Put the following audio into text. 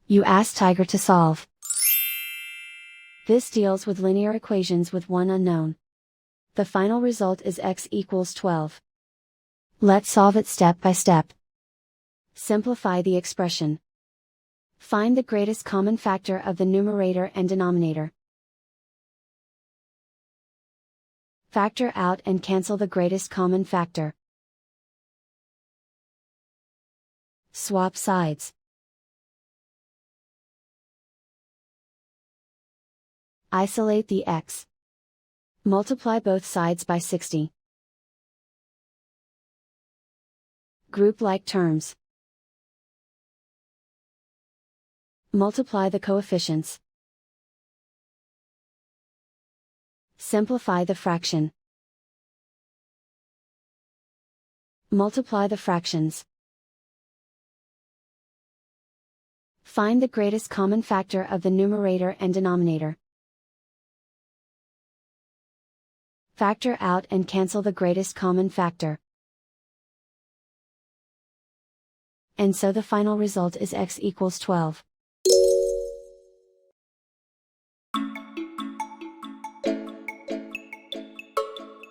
You ask Tiger to solve. This deals with linear equations with one unknown. The final result is x equals 12. Let's solve it step by step. Simplify the expression. Find the greatest common factor of the numerator and denominator. Factor out and cancel the greatest common factor. Swap sides. Isolate the x. Multiply both sides by 60. Group like terms. Multiply the coefficients. Simplify the fraction. Multiply the fractions. Find the greatest common factor of the numerator and denominator. Factor out and cancel the greatest common factor. And so the final result is x equals 12.